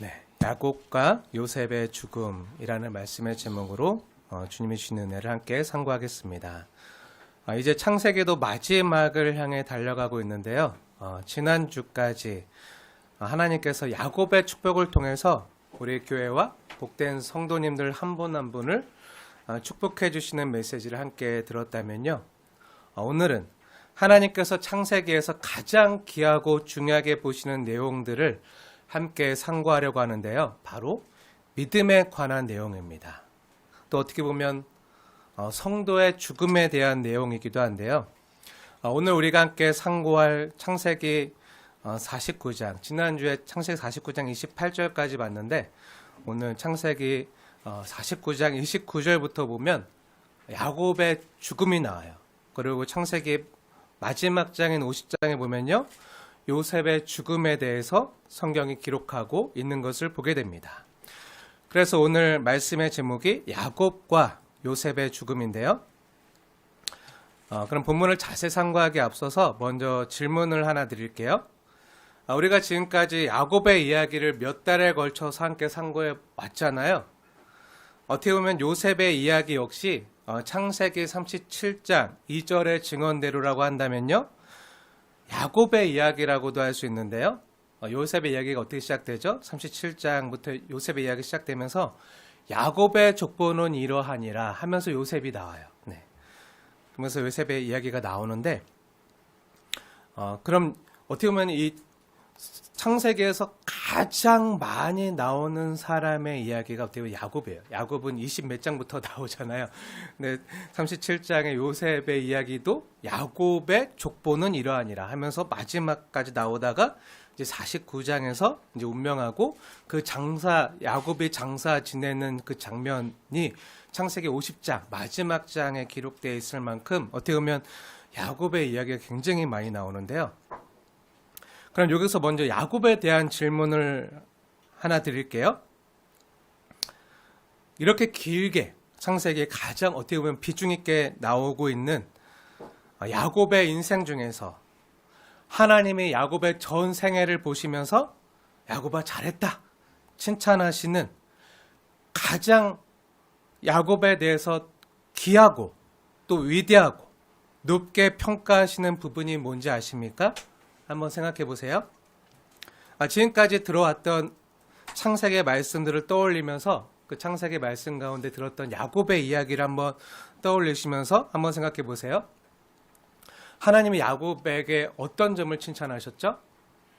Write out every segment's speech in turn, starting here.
네, 야곱과 요셉의 죽음이라는 말씀의 제목으로 주님이 주시는 은혜를 함께 상고하겠습니다. 이제 창세기도 마지막을 향해 달려가고 있는데요. 지난주까지 하나님께서 야곱의 축복을 통해서 우리 교회와 복된 성도님들 한 분 한 분을 축복해 주시는 메시지를 함께 들었다면요. 오늘은 하나님께서 창세기에서 가장 귀하고 중요하게 보시는 내용들을 함께 상고하려고 하는데요. 바로 믿음에 관한 내용입니다. 또 어떻게 보면 성도의 죽음에 대한 내용이기도 한데요. 오늘 우리가 함께 상고할 창세기 49장, 지난주에 창세기 49장 28절까지 봤는데 오늘 창세기 49장 29절부터 보면 야곱의 죽음이 나와요. 그리고 창세기 마지막 장인 50장에 보면요, 요셉의 죽음에 대해서 성경이 기록하고 있는 것을 보게 됩니다. 그래서 오늘 말씀의 제목이 야곱과 요셉의 죽음인데요. 그럼 본문을 자세히 상고하기에 앞서서 먼저 질문을 하나 드릴게요. 우리가 지금까지 야곱의 이야기를 몇 달에 걸쳐서 함께 상고해 왔잖아요. 어떻게 보면 요셉의 이야기 역시 창세기 37장 2절의 증언대로라고 한다면요, 야곱의 이야기라고도 할 수 있는데요. 요셉의 이야기가 어떻게 시작되죠? 37장부터 요셉의 이야기 시작되면서 야곱의 족보는 이러하니라 하면서 요셉이 나와요. 네. 그러면서 요셉의 이야기가 나오는데, 그럼 어떻게 보면 이 창세기에서 가장 많이 나오는 사람의 이야기가 어떻게 보면 야곱이에요. 야곱은 20 몇 장부터 나오잖아요. 근데 37장의 요셉의 이야기도 야곱의 족보는 이러하니라 하면서 마지막까지 나오다가 이제 49장에서 이제 운명하고 그 야곱이 장사 지내는 그 장면이 창세기 50장 마지막 장에 기록되어 있을 만큼 어떻게 보면 야곱의 이야기가 굉장히 많이 나오는데요. 그럼 여기서 먼저 야곱에 대한 질문을 하나 드릴게요. 이렇게 길게 창세기에 가장 어떻게 보면 비중 있게 나오고 있는 야곱의 인생 중에서 하나님이 야곱의 전 생애를 보시면서 야곱아 잘했다 칭찬하시는 가장 야곱에 대해서 귀하고 또 위대하고 높게 평가하시는 부분이 뭔지 아십니까? 한번 생각해 보세요. 지금까지 들어왔던 창세기의 말씀들을 떠올리면서 그 창세기 말씀 가운데 들었던 야곱의 이야기를 한번 떠올리시면서 한번 생각해 보세요. 하나님이 야곱에게 어떤 점을 칭찬하셨죠?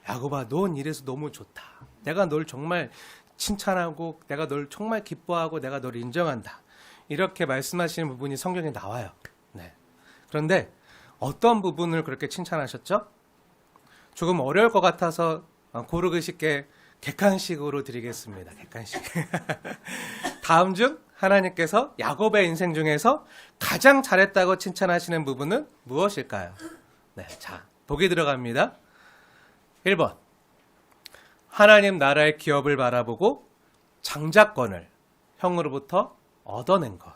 야곱아, 넌 이래서 너무 좋다. 내가 널 정말 칭찬하고 내가 널 정말 기뻐하고 내가 널 인정한다. 이렇게 말씀하시는 부분이 성경에 나와요. 네. 그런데 어떤 부분을 그렇게 칭찬하셨죠? 조금 어려울 것 같아서 고르기 쉽게 객관식으로 드리겠습니다. 객관식. 다음 중 하나님께서 야곱의 인생 중에서 가장 잘했다고 칭찬하시는 부분은 무엇일까요? 네, 자, 보기 들어갑니다. 1번. 하나님 나라의 기업을 바라보고 장자권을 형으로부터 얻어낸 것.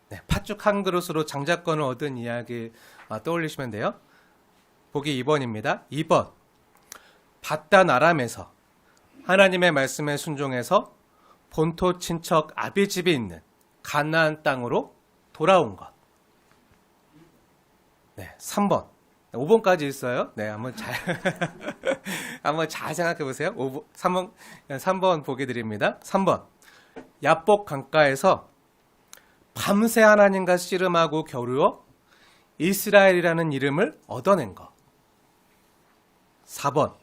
네, 팥죽 한 그릇으로 장자권을 얻은 이야기 떠올리시면 돼요. 보기 2번입니다. 2번. 바단 아람에서 하나님의 말씀에 순종해서 본토 친척 아비집이 있는 가나안 땅으로 돌아온 것. 네, 3번. 5번까지 있어요. 네, 한번 잘 생각해 보세요. 3번 보기 드립니다. 3번. 야복 강가에서 밤새 하나님과 씨름하고 겨루어 이스라엘이라는 이름을 얻어낸 것. 4번.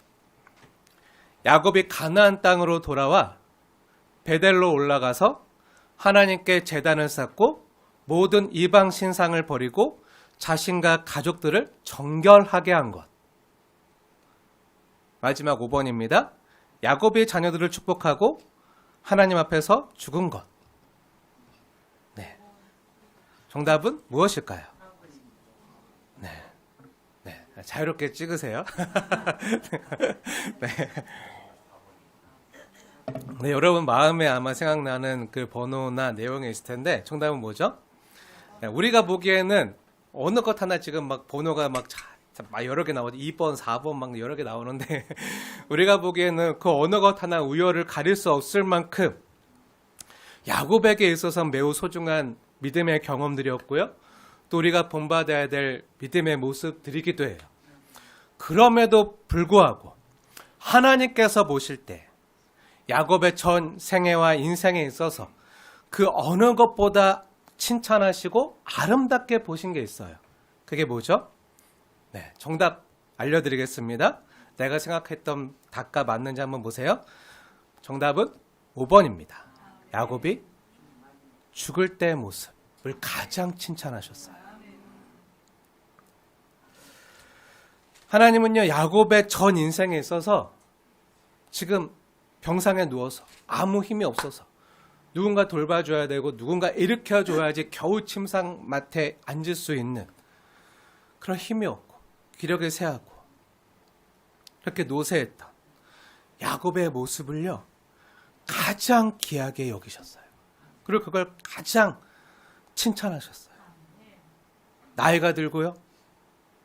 야곱이 가나안 땅으로 돌아와 베델로 올라가서 하나님께 제단을 쌓고 모든 이방 신상을 버리고 자신과 가족들을 정결하게 한 것. 마지막 5번입니다. 야곱이 자녀들을 축복하고 하나님 앞에서 죽은 것. 네. 정답은 무엇일까요? 네. 네. 자유롭게 찍으세요. 네. 네, 여러분 마음에 아마 생각나는 그 번호나 내용이 있을 텐데 정답은 뭐죠? 네, 우리가 보기에는 어느 것 하나 지금 막 번호가 막 막 여러 개 나오죠. 2번, 4번 막 여러 개 나오는데 우리가 보기에는 그 어느 것 하나 우열을 가릴 수 없을 만큼 야곱에게 있어서 매우 소중한 믿음의 경험들이었고요. 또 우리가 본받아야 될 믿음의 모습들이기도 해요. 그럼에도 불구하고 하나님께서 보실 때 야곱의 전 생애와 인생에 있어서 그 어느 것보다 칭찬하시고 아름답게 보신 게 있어요. 그게 뭐죠? 네, 정답 알려드리겠습니다. 내가 생각했던 답과 맞는지 한번 보세요. 정답은 5번입니다. 야곱이 죽을 때의 모습을 가장 칭찬하셨어요. 하나님은요, 야곱의 전 인생에 있어서 지금 병상에 누워서 아무 힘이 없어서 누군가 돌봐줘야 되고 누군가 일으켜줘야지 겨우 침상맡에 앉을 수 있는 그런 힘이 없고 기력이 쇠하고 그렇게 노쇠했던 야곱의 모습을요, 가장 귀하게 여기셨어요. 그리고 그걸 가장 칭찬하셨어요. 나이가 들고요,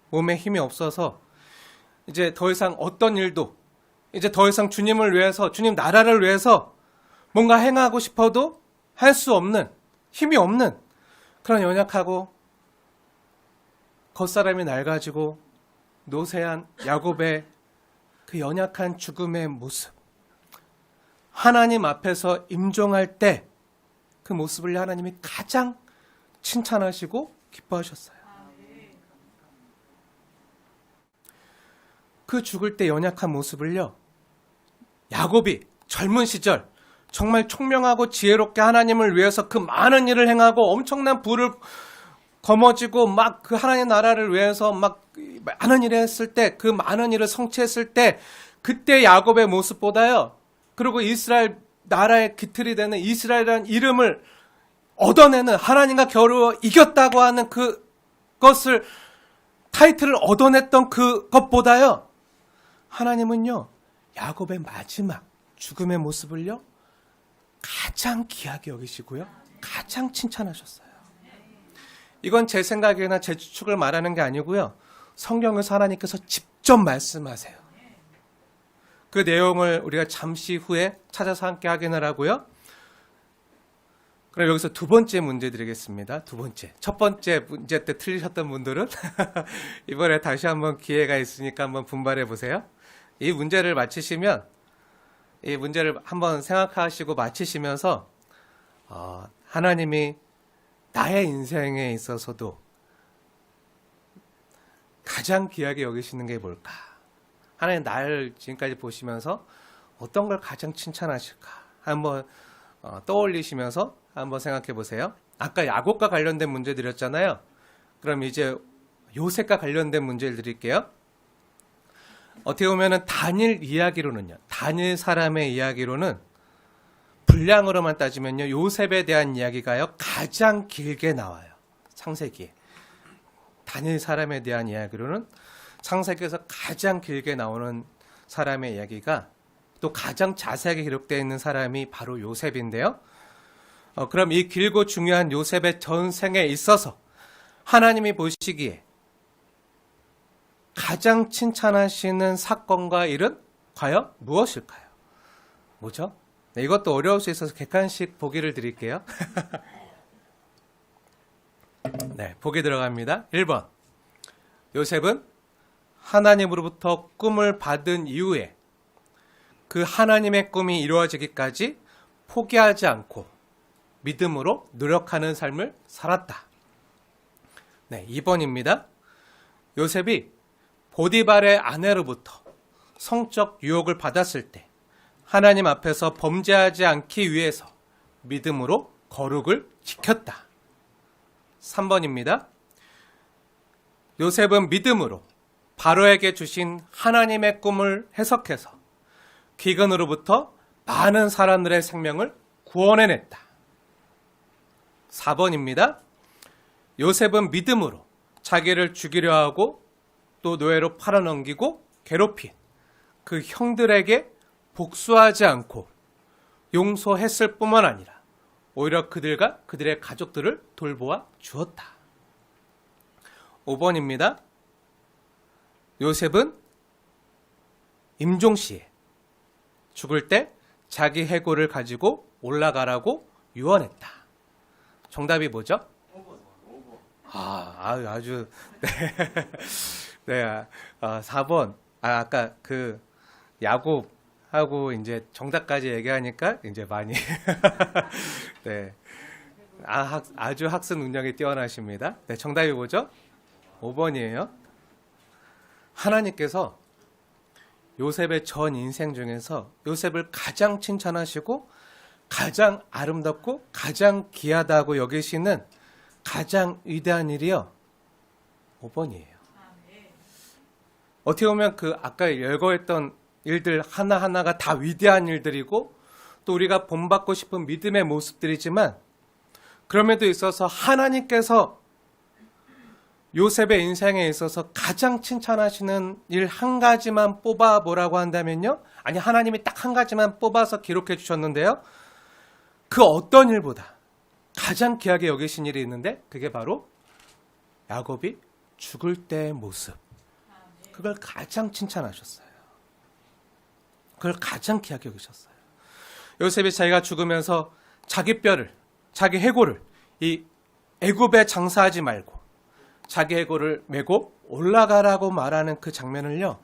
몸에 힘이 없어서 이제 더 이상 어떤 일도 이제 더 이상 주님을 위해서, 주님 나라를 위해서 뭔가 행하고 싶어도 할 수 없는, 힘이 없는 그런 연약하고 겉사람이 낡아지고 노쇠한 야곱의 그 연약한 죽음의 모습, 하나님 앞에서 임종할 때 그 모습을 하나님이 가장 칭찬하시고 기뻐하셨어요. 그 죽을 때 연약한 모습을요, 야곱이 젊은 시절 정말 총명하고 지혜롭게 하나님을 위해서 그 많은 일을 행하고 엄청난 부를 거머쥐고 막 그 하나님 나라를 위해서 막 많은 일을 했을 때, 그 많은 일을 성취했을 때 그때 야곱의 모습보다요, 그리고 이스라엘 나라의 기틀이 되는 이스라엘이라는 이름을 얻어내는, 하나님과 겨루어 이겼다고 하는 그것을, 타이틀을 얻어냈던 그것보다요, 하나님은요, 야곱의 마지막 죽음의 모습을요, 가장 귀하게 여기시고요, 가장 칭찬하셨어요. 이건 제 생각이나 제 추측을 말하는 게 아니고요, 성경에서 하나님께서 직접 말씀하세요. 그 내용을 우리가 잠시 후에 찾아서 함께 확인을 하고요. 그럼 여기서 두 번째 문제 드리겠습니다. 두 번째. 첫 번째 문제 때 틀리셨던 분들은 이번에 다시 한번 기회가 있으니까 한번 분발해 보세요. 이 문제를 맞히시면, 이 문제를 한번 생각하시고 맞히시면서 하나님이 나의 인생에 있어서도 가장 귀하게 여기시는 게 뭘까? 하나님 나를 지금까지 보시면서 어떤 걸 가장 칭찬하실까? 한번 떠올리시면서 한번 생각해 보세요. 아까 야곱과 관련된 문제 드렸잖아요. 그럼 이제 요셉과 관련된 문제를 드릴게요. 어떻게 보면은 다니엘 이야기로는요, 다니엘 사람의 이야기로는 분량으로만 따지면요, 요셉에 대한 이야기가요 가장 길게 나와요. 창세기에. 다니엘 사람에 대한 이야기로는 창세기에서 가장 길게 나오는 사람의 이야기가, 또 가장 자세하게 기록되어 있는 사람이 바로 요셉인데요. 그럼 이 길고 중요한 요셉의 전생에 있어서 하나님이 보시기에 가장 칭찬하시는 사건과 일은 과연 무엇일까요? 뭐죠? 네, 이것도 어려울 수 있어서 객관식 보기를 드릴게요. 네, 보기 들어갑니다. 1번. 요셉은 하나님으로부터 꿈을 받은 이후에 그 하나님의 꿈이 이루어지기까지 포기하지 않고 믿음으로 노력하는 삶을 살았다. 네, 2번입니다. 요셉이 보디발의 아내로부터 성적 유혹을 받았을 때 하나님 앞에서 범죄하지 않기 위해서 믿음으로 거룩을 지켰다. 3번입니다. 요셉은 믿음으로 바로에게 주신 하나님의 꿈을 해석해서 기근으로부터 많은 사람들의 생명을 구원해냈다. 4번입니다. 요셉은 믿음으로 자기를 죽이려 하고 또 노예로 팔아넘기고 괴롭힌 그 형들에게 복수하지 않고 용서했을 뿐만 아니라 오히려 그들과 그들의 가족들을 돌보아 주었다. 5번입니다. 요셉은 임종시에 죽을 때 자기 해골을 가지고 올라가라고 유언했다. 정답이 뭐죠? 아주 네, 4번. 아까 그 야곱하고 이제 정답까지 얘기하니까 이제 많이 네. 아주 학습 능력이 뛰어나십니다. 네, 정답이 뭐죠? 5번이에요. 하나님께서 요셉의 전 인생 중에서 요셉을 가장 칭찬하시고 가장 아름답고 가장 귀하다고 여기시는 가장 위대한 일이요. 5번이에요. 어떻게 보면 그 아까 열거했던 일들 하나하나가 다 위대한 일들이고 또 우리가 본받고 싶은 믿음의 모습들이지만 그럼에도 있어서 하나님께서 요셉의 인생에 있어서 가장 칭찬하시는 일 한 가지만 뽑아보라고 한다면요. 아니, 하나님이 딱 한 가지만 뽑아서 기록해 주셨는데요. 그 어떤 일보다 가장 귀하게 여기신 일이 있는데 그게 바로 야곱이 죽을 때의 모습. 그걸 가장 칭찬하셨어요. 그걸 가장 귀하게 여기셨어요. 요셉이 자기가 죽으면서 자기 뼈를, 자기 해골을 이 애굽에 장사하지 말고 자기 해골을 메고 올라가라고 말하는 그 장면을요.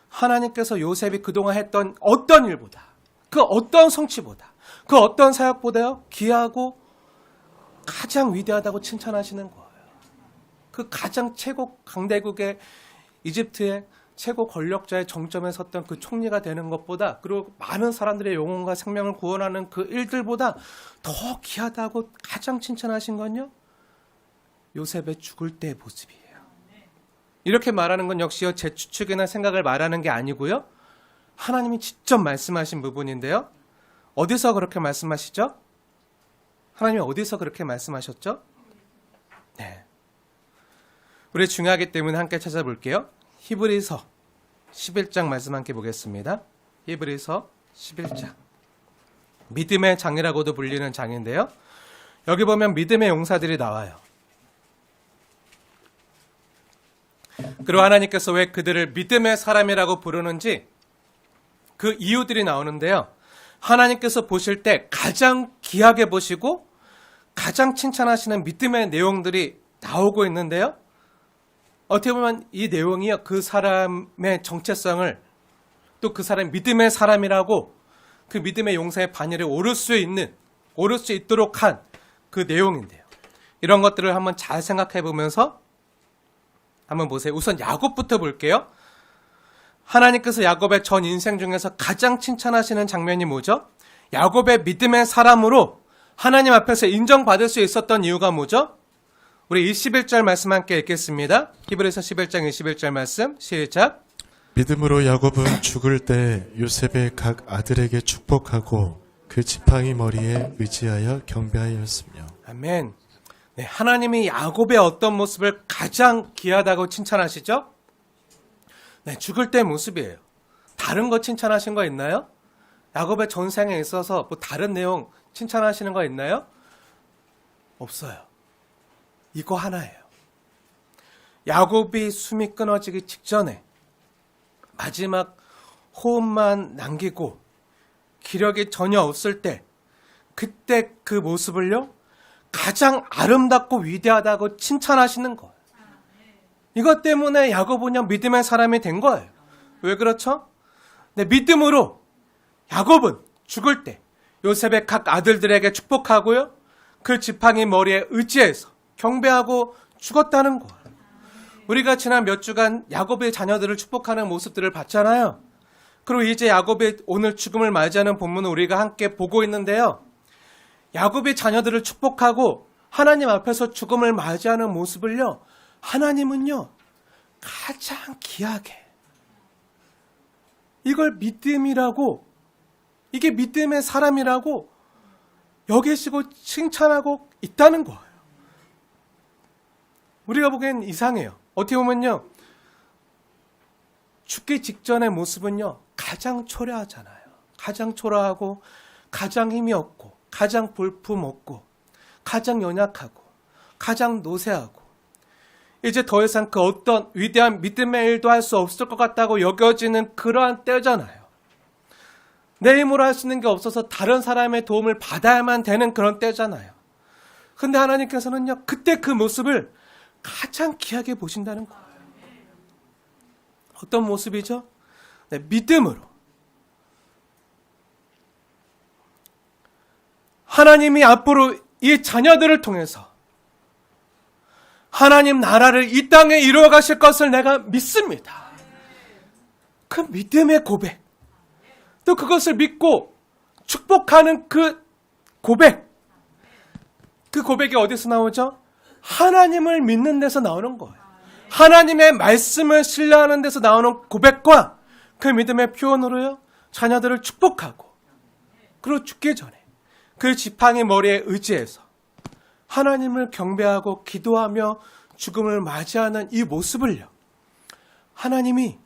하나님께서 요셉이 그동안 했던 어떤 일보다, 그 어떤 성취보다, 그 어떤 사역보다요. 귀하고 가장 위대하다고 칭찬하시는 거예요. 그 가장 최고 강대국의 이집트의 최고 권력자의 정점에 섰던 그 총리가 되는 것보다 그리고 많은 사람들의 영혼과 생명을 구원하는 그 일들보다 더 귀하다고 가장 칭찬하신 건요. 요셉의 죽을 때의 모습이에요. 이렇게 말하는 건 역시요. 제 추측이나 생각을 말하는 게 아니고요. 하나님이 직접 말씀하신 부분인데요. 어디서 그렇게 말씀하시죠? 하나님이 어디서 그렇게 말씀하셨죠? 네. 우리 중요하기 때문에 함께 찾아볼게요. 히브리서 11장 말씀 함께 보겠습니다. 히브리서 11장. 믿음의 장이라고도 불리는 장인데요. 여기 보면 믿음의 용사들이 나와요. 그리고 하나님께서 왜 그들을 믿음의 사람이라고 부르는지 그 이유들이 나오는데요. 하나님께서 보실 때 가장 귀하게 보시고 가장 칭찬하시는 믿음의 내용들이 나오고 있는데요. 어떻게 보면 이 내용이요. 그 사람의 정체성을 또 그 사람이 믿음의 사람이라고 그 믿음의 용사의 반열에 오를 수 있도록 한 그 내용인데요. 이런 것들을 한번 잘 생각해 보면서 한번 보세요. 우선 야곱부터 볼게요. 하나님께서 야곱의 전 인생 중에서 가장 칭찬하시는 장면이 뭐죠? 야곱의 믿음의 사람으로 하나님 앞에서 인정받을 수 있었던 이유가 뭐죠? 우리 21절 말씀 함께 읽겠습니다. 히브리서 11장 21절 말씀 시작. 믿음으로 야곱은 죽을 때 요셉의 각 아들에게 축복하고 그 지팡이 머리에 의지하여 경배하였으며. 아멘. 네, 하나님이 야곱의 어떤 모습을 가장 귀하다고 칭찬하시죠? 네, 죽을 때 모습이에요. 다른 거 칭찬하신 거 있나요? 야곱의 전생에 있어서 뭐 다른 내용 칭찬하시는 거 있나요? 없어요. 이거 하나예요. 야곱이 숨이 끊어지기 직전에 마지막 호흡만 남기고 기력이 전혀 없을 때 그때 그 모습을요 가장 아름답고 위대하다고 칭찬하시는 거예요. 이것 때문에 야곱은 믿음의 사람이 된 거예요. 왜 그렇죠? 네, 믿음으로 야곱은 죽을 때 요셉의 각 아들들에게 축복하고요 그 지팡이 머리에 의지해서 경배하고 죽었다는 거예요. 우리가 지난 몇 주간 야곱의 자녀들을 축복하는 모습들을 봤잖아요. 그리고 이제 야곱의 오늘 죽음을 맞이하는 본문을 우리가 함께 보고 있는데요. 야곱의 자녀들을 축복하고 하나님 앞에서 죽음을 맞이하는 모습을요. 하나님은요. 가장 귀하게 이걸 믿음이라고 이게 믿음의 사람이라고 여기시고 칭찬하고 있다는 거예요. 우리가 보기엔 이상해요. 어떻게 보면요. 죽기 직전의 모습은요. 가장 초라하잖아요. 가장 초라하고 가장 힘이 없고 가장 볼품 없고 가장 연약하고 가장 노쇠하고 이제 더 이상 그 어떤 위대한 믿음의 일도 할 수 없을 것 같다고 여겨지는 그러한 때잖아요. 내 힘으로 할 수 있는 게 없어서 다른 사람의 도움을 받아야만 되는 그런 때잖아요. 근데 하나님께서는요, 그때 그 모습을 가장 귀하게 보신다는 거예요. 어떤 모습이죠? 네, 믿음으로. 하나님이 앞으로 이 자녀들을 통해서 하나님 나라를 이 땅에 이루어 가실 것을 내가 믿습니다. 그 믿음의 고백, 또 그것을 믿고 축복하는 그 고백, 그 고백이 어디서 나오죠? 하나님을 믿는 데서 나오는 거예요. 하나님의 말씀을 신뢰하는 데서 나오는 고백과 그 믿음의 표현으로요, 자녀들을 축복하고, 그리고 죽기 전에 그 지팡이 머리에 의지해서 하나님을 경배하고 기도하며 죽음을 맞이하는 이 모습을요, 하나님이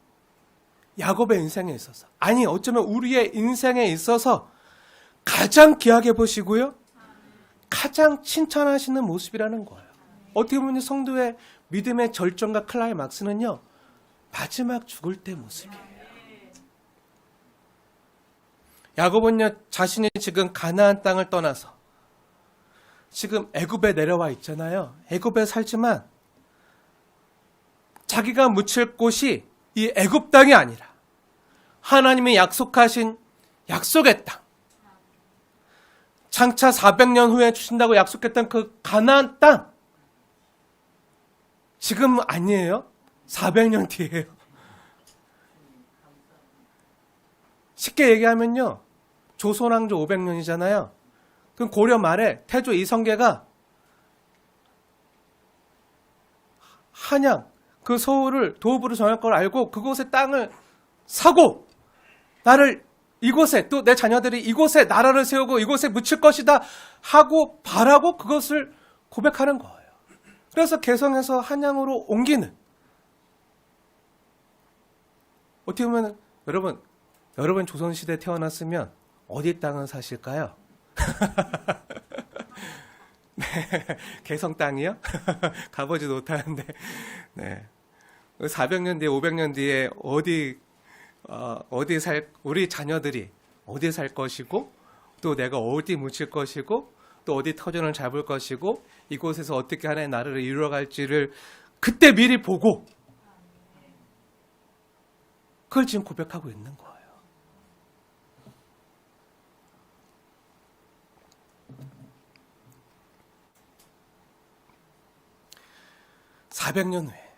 야곱의 인생에 있어서, 아니 어쩌면 우리의 인생에 있어서 가장 귀하게 보시고요, 가장 칭찬하시는 모습이라는 거예요. 어떻게 보면 성도의 믿음의 절정과 클라이막스는요, 마지막 죽을 때 모습이에요. 야곱은요, 자신이 지금 가나안 땅을 떠나서 지금 애굽에 내려와 있잖아요. 애굽에 살지만 자기가 묻힐 곳이 이 애굽 땅이 아니라 하나님이 약속하신 약속의 땅, 장차 400년 후에 주신다고 약속했던 그 가나안 땅, 지금 아니에요. 400년 뒤에요. 쉽게 얘기하면요, 조선왕조 500년이잖아요. 그럼 고려 말에 태조 이성계가 한양, 그 서울을 도읍으로 정할 걸 알고 그곳의 땅을 사고, 나를 이곳에, 또 내 자녀들이 이곳에 나라를 세우고 이곳에 묻힐 것이다 하고 바라고 그것을 고백하는 거예요. 그래서 개성에서 한양으로 옮기는, 어떻게 보면 여러분 조선시대에 태어났으면 어디 땅을 사실까요? 네, 개성 땅이요? 가보지도 못하는데, 네. 400년 뒤에, 500년 뒤에 우리 자녀들이 어디 살 것이고, 또 내가 어디 묻힐 것이고, 또 어디 터전을 잡을 것이고, 이곳에서 어떻게 하나의 나라를 이루어갈지를 그때 미리 보고, 그걸 지금 고백하고 있는 거예요. (400년) 후에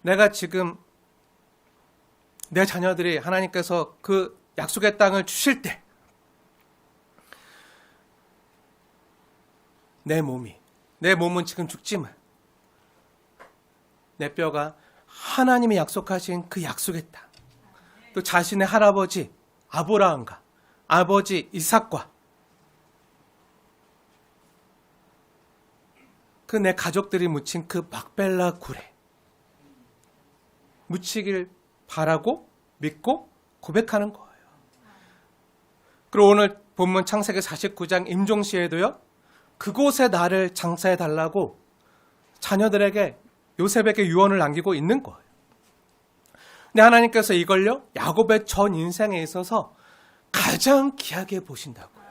내가 지금 내 자녀들이 하나님께서 그 약속의 땅을 주실 때 내 몸은 지금 죽지만 내 뼈가 하나님이 약속하신 그 약속의 땅, 또 자신의 할아버지 아브라함과 아버지 이삭과 그 내 가족들이 묻힌 그 막벨라 굴에 묻히길 바라고 믿고 고백하는 거예요. 그리고 오늘 본문 창세기 49장 임종시에도요, 그곳에 나를 장사해 달라고 자녀들에게, 요셉에게 유언을 남기고 있는 거예요. 근데 하나님께서 이걸요, 야곱의 전 인생에 있어서 가장 귀하게 보신다고요.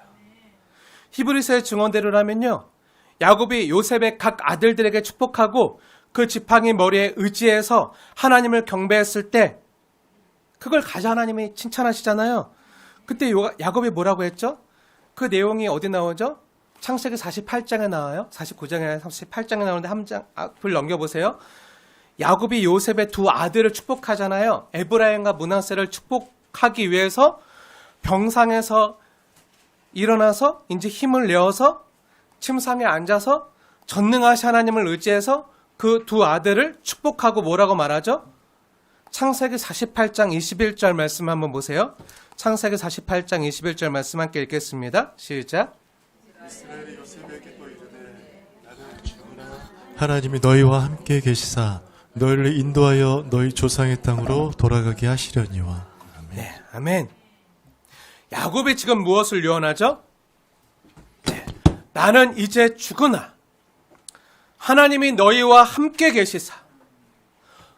히브리서의 증언대로라면요, 야곱이 요셉의 각 아들들에게 축복하고 그 지팡이 머리에 의지해서 하나님을 경배했을 때 그걸 가장 하나님이 칭찬하시잖아요. 그때 야곱이 뭐라고 했죠? 그 내용이 어디 나오죠? 창세기 48장에 나와요. 49장에 38장에 나오는데 한 장 앞을 넘겨보세요. 야곱이 요셉의 두 아들을 축복하잖아요. 에브라임과 므낫세를 축복하기 위해서 병상에서 일어나서 이제 힘을 내어서 침상에 앉아서 전능하신 하나님을 의지해서 그 두 아들을 축복하고 뭐라고 말하죠? 창세기 48장 21절 말씀 한번 보세요. 창세기 48장 21절 말씀 함께 읽겠습니다. 시작. 하나님이 너희와 함께 계시사 너희를 인도하여 너희 조상의 땅으로 돌아가게 하시려니와. 아멘. 네, 아멘. 야곱이 지금 무엇을 유언하죠? 네, 나는 이제 죽으나 하나님이 너희와 함께 계시사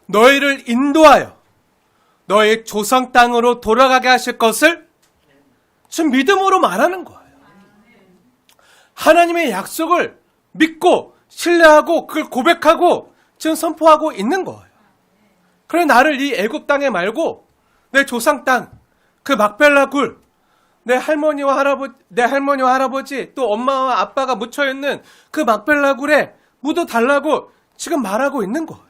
너희를 인도하여 너희 조상 땅으로 돌아가게 하실 것을 지금 믿음으로 말하는 거예요. 하나님의 약속을 믿고 신뢰하고 그걸 고백하고 지금 선포하고 있는 거예요. 그래 나를 이 애굽 땅에 말고 내 조상 땅, 그 막벨라 굴, 내 할머니와 할아버지 또 엄마와 아빠가 묻혀 있는 그 막벨라 굴에 묻어 달라고 지금 말하고 있는 거예요.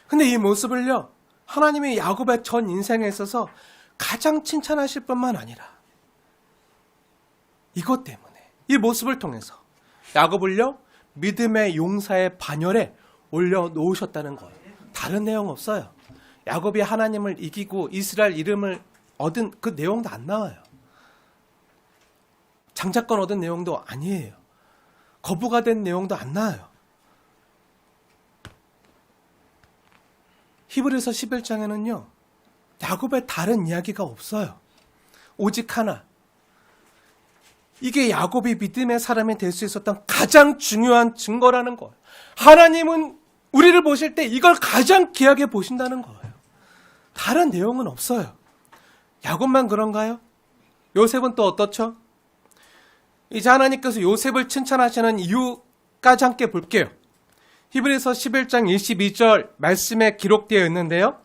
근데 이 모습을요, 하나님이 야곱의 전 인생에 있어서 가장 칭찬하실 뿐만 아니라 이것 때문에 이 모습을 통해서 야곱을요 믿음의 용사의 반열에 올려놓으셨다는 거예요. 다른 내용 없어요. 야곱이 하나님을 이기고 이스라엘 이름을 얻은 그 내용도 안 나와요. 장자권 얻은 내용도 아니에요. 거부가 된 내용도 안 나와요. 히브리서 11장에는요 야곱의 다른 이야기가 없어요. 오직 하나, 이게 야곱이 믿음의 사람이 될 수 있었던 가장 중요한 증거라는 거예요. 하나님은 우리를 보실 때 이걸 가장 귀하게 보신다는 거예요. 다른 내용은 없어요. 야곱만 그런가요? 요셉은 또 어떻죠? 이제 하나님께서 요셉을 칭찬하시는 이유까지 함께 볼게요. 히브리서 11장 22절 말씀에 기록되어 있는데요.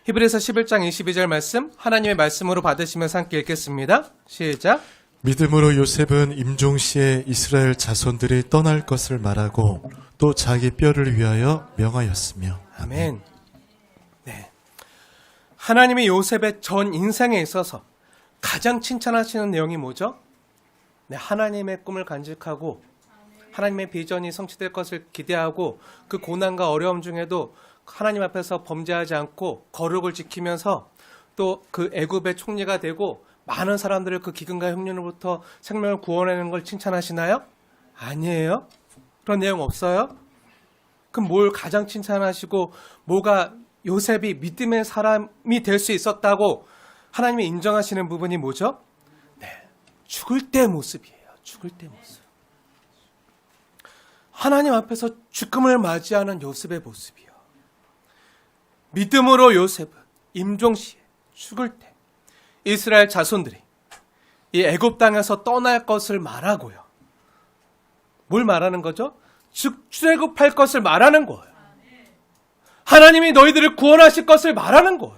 히브리서 11장 22절 말씀 하나님의 말씀으로 받으시면서 함께 읽겠습니다. 시작. 믿음으로 요셉은 임종시에 이스라엘 자손들이 떠날 것을 말하고 또 자기 뼈를 위하여 명하였으며. 아멘. 네. 하나님이 요셉의 전 인생에 있어서 가장 칭찬하시는 내용이 뭐죠? 네, 하나님의 꿈을 간직하고 하나님의 비전이 성취될 것을 기대하고 그 고난과 어려움 중에도 하나님 앞에서 범죄하지 않고 거룩을 지키면서 또 그 애굽의 총리가 되고 많은 사람들을 그 기근과 흉년으로부터 생명을 구원하는 걸 칭찬하시나요? 아니에요. 그런 내용 없어요. 그럼 뭘 가장 칭찬하시고 뭐가 요셉이 믿음의 사람이 될 수 있었다고 하나님이 인정하시는 부분이 뭐죠? 네, 죽을 때 모습이에요. 죽을 때 모습. 하나님 앞에서 죽음을 맞이하는 요셉의 모습이요. 믿음으로 요셉은 임종시에 죽을 때 이스라엘 자손들이 이 애굽 땅에서 떠날 것을 말하고요. 뭘 말하는 거죠? 출애굽할 것을 말하는 거예요. 하나님이 너희들을 구원하실 것을 말하는 거예요.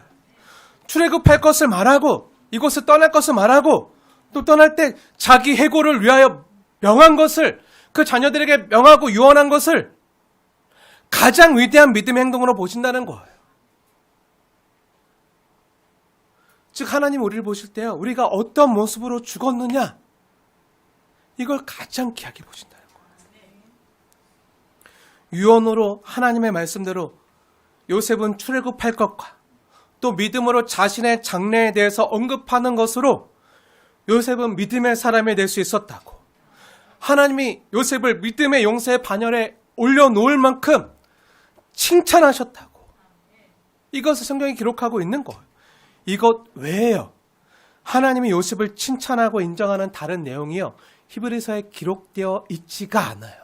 출애굽할 것을 말하고 이곳을 떠날 것을 말하고 또 떠날 때 자기 해고를 위하여 명한 것을 그 자녀들에게 명하고 유언한 것을 가장 위대한 믿음의 행동으로 보신다는 거예요. 즉 하나님 우리를 보실 때요. 우리가 어떤 모습으로 죽었느냐 이걸 가장 귀하게 보신다는 거예요. 유언으로 하나님의 말씀대로 요셉은 출애굽할 것과 또 믿음으로 자신의 장래에 대해서 언급하는 것으로 요셉은 믿음의 사람이 될 수 있었다고. 하나님이 요셉을 믿음의 용사의 반열에 올려놓을 만큼 칭찬하셨다고. 이것을 성경이 기록하고 있는 거예요. 이것 외에요. 하나님이 요셉을 칭찬하고 인정하는 다른 내용이요. 히브리서에 기록되어 있지가 않아요.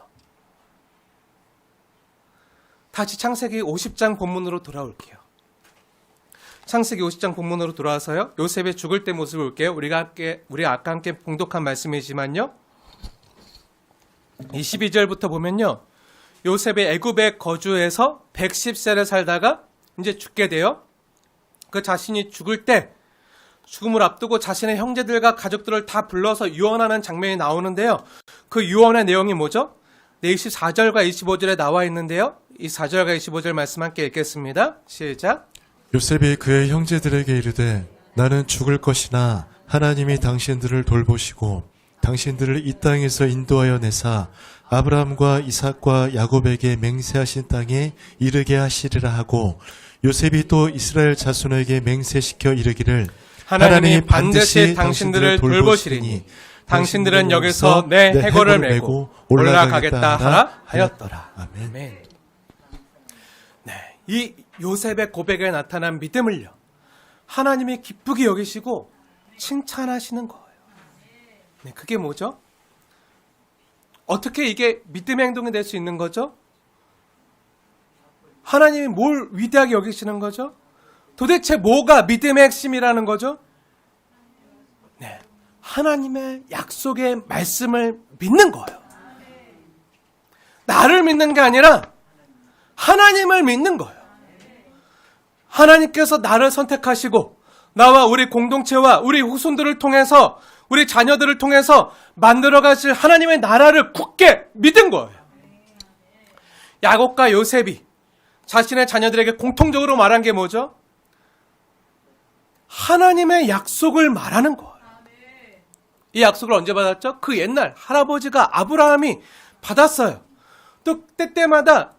다시 창세기 50장 본문으로 돌아올게요. 창세기 50장 본문으로 돌아와서요. 요셉의 죽을 때 모습을 볼게요. 우리가 아까 함께 봉독한 말씀이지만요. 이 12절부터 보면요. 요셉이 애굽에 거주해서 110세를 살다가 이제 죽게 돼요. 그 자신이 죽을 때 죽음을 앞두고 자신의 형제들과 가족들을 다 불러서 유언하는 장면이 나오는데요. 그 유언의 내용이 뭐죠? 네, 24절과 25절에 나와 있는데요. 이 4절과 25절 말씀 함께 읽겠습니다. 시작. 요셉이 그의 형제들에게 이르되 나는 죽을 것이나 하나님이 당신들을 돌보시고 당신들을 이 땅에서 인도하여 내사 아브라함과 이삭과 야곱에게 맹세하신 땅에 이르게 하시리라 하고 요셉이 또 이스라엘 자손에게 맹세시켜 이르기를 하나님이 반드시 당신들을 돌보시리니 당신들은 여기서 내 해골을 메고 올라가겠다 하라 하였더라. 아멘. 아멘. 네, 이 요셉의 고백에 나타난 믿음을요. 하나님이 기쁘게 여기시고 칭찬하시는 거예요. 네, 그게 뭐죠? 어떻게 이게 믿음의 행동이 될 수 있는 거죠? 하나님이 뭘 위대하게 여기시는 거죠? 도대체 뭐가 믿음의 핵심이라는 거죠? 네, 하나님의 약속의 말씀을 믿는 거예요. 나를 믿는 게 아니라 하나님을 믿는 거예요. 하나님께서 나를 선택하시고 나와 우리 공동체와 우리 후손들을 통해서 우리 자녀들을 통해서 만들어 가실 하나님의 나라를 굳게 믿은 거예요. 야곱과 요셉이 자신의 자녀들에게 공통적으로 말한 게 뭐죠? 하나님의 약속을 말하는 거예요. 이 약속을 언제 받았죠? 그 옛날 할아버지가 아브라함이 받았어요. 또 때때마다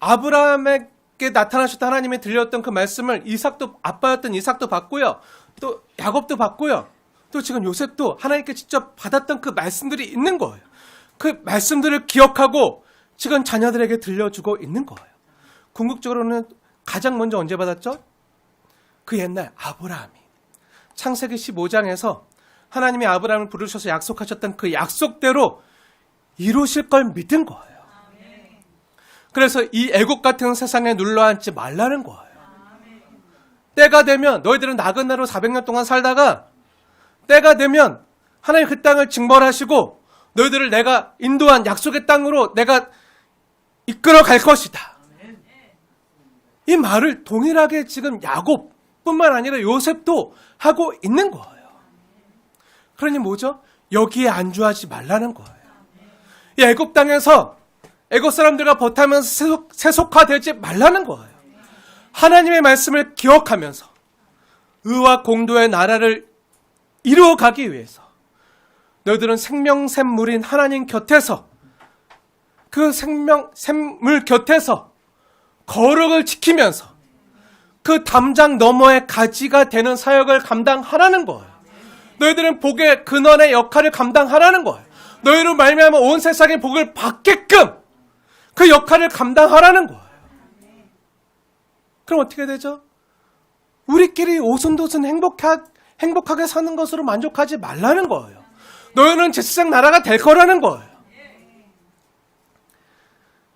아브라함에게 나타나셨던 하나님이 들렸던 그 말씀을 이삭도, 아빠였던 이삭도 받고요. 또 야곱도 받고요. 또 지금 요셉도 하나님께 직접 받았던 그 말씀들이 있는 거예요. 그 말씀들을 기억하고 지금 자녀들에게 들려주고 있는 거예요. 궁극적으로는 가장 먼저 언제 받았죠? 그 옛날 아브라함이 창세기 15장에서 하나님이 아브라함을 부르셔서 약속하셨던 그 약속대로 이루실 걸 믿은 거예요. 그래서 이 애국 같은 세상에 눌러앉지 말라는 거예요. 때가 되면 너희들은 나그네로 400년 동안 살다가 때가 되면 하나님 그 땅을 징벌하시고 너희들을 내가 인도한 약속의 땅으로 내가 이끌어 갈 것이다. 이 말을 동일하게 지금 야곱뿐만 아니라 요셉도 하고 있는 거예요. 그러니 뭐죠? 여기에 안주하지 말라는 거예요. 이 애굽 땅에서 애굽 사람들과 버타면서 세속화되지 말라는 거예요. 하나님의 말씀을 기억하면서 의와 공도의 나라를 이루어가기 위해서 너희들은 생명샘물인 하나님 곁에서 그 생명샘물 곁에서 거룩을 지키면서 그 담장 너머의 가지가 되는 사역을 감당하라는 거예요. 너희들은 복의 근원의 역할을 감당하라는 거예요. 너희로 말미암아 온 세상의 복을 받게끔 그 역할을 감당하라는 거예요. 그럼 어떻게 되죠? 우리끼리 오순도순 행복하게 사는 것으로 만족하지 말라는 거예요. 너희는 제사장 나라가 될 거라는 거예요.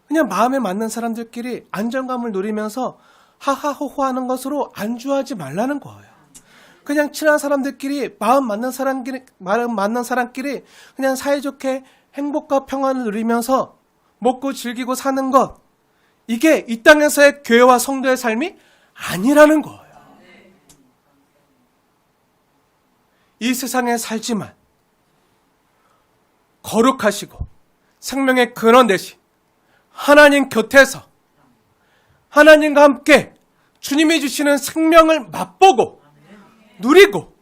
그냥 마음에 맞는 사람들끼리 안정감을 누리면서 하하호호하는 것으로 안주하지 말라는 거예요. 그냥 친한 사람들끼리 마음 맞는 사람끼리 그냥 사이좋게 행복과 평안을 누리면서 먹고 즐기고 사는 것, 이게 이 땅에서의 교회와 성도의 삶이 아니라는 거예요. 이 세상에 살지만 거룩하시고 생명의 근원 되신 하나님 곁에서 하나님과 함께 주님이 주시는 생명을 맛보고 누리고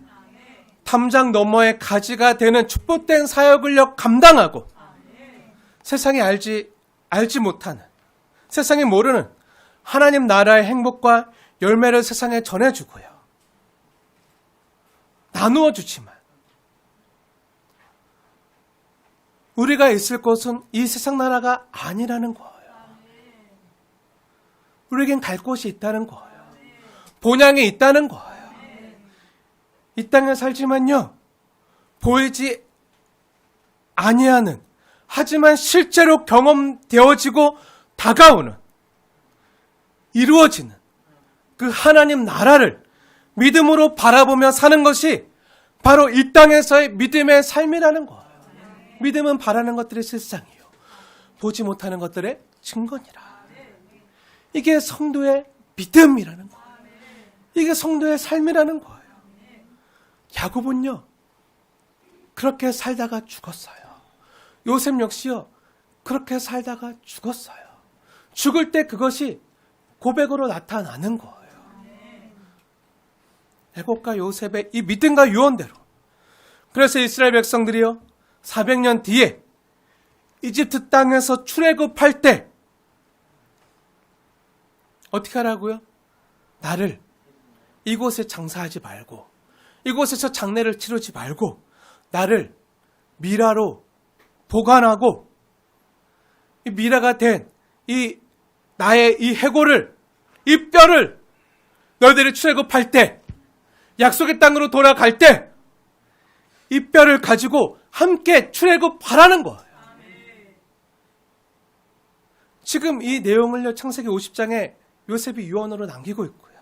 담장 너머의 가지가 되는 축복된 사역을 감당하고 세상이 알지 못하는, 세상이 모르는 하나님 나라의 행복과 열매를 세상에 전해주고요. 나누어 주지만 우리가 있을 곳은 이 세상 나라가 아니라는 거예요. 우리에겐 갈 곳이 있다는 거예요. 본향이 있다는 거예요. 이 땅에 살지만요, 보이지 아니하는, 하지만 실제로 경험되어지고 다가오는, 이루어지는 그 하나님 나라를 믿음으로 바라보며 사는 것이 바로 이 땅에서의 믿음의 삶이라는 거예요. 믿음은 바라는 것들의 실상이요, 보지 못하는 것들의 증거니라. 이게 성도의 믿음이라는 거예요. 이게 성도의 삶이라는 거예요. 야곱은요, 그렇게 살다가 죽었어요. 요셉 역시요, 그렇게 살다가 죽었어요. 죽을 때 그것이 고백으로 나타나는 거예요. 야곱과 요셉의 이 믿음과 유언대로, 그래서 이스라엘 백성들이요, 400년 뒤에 이집트 땅에서 출애굽할 때 어떻게 하라고요? 나를 이곳에 장사하지 말고, 이곳에서 장례를 치르지 말고, 나를 미라로 보관하고, 이 미라가 된 이 나의 이 해골을, 이 뼈를 너희들이 출애굽할 때, 약속의 땅으로 돌아갈 때 이 뼈를 가지고 함께 출애굽하라는 거예요. 지금 이 내용을요, 창세기 50장에 요셉이 유언으로 남기고 있고요.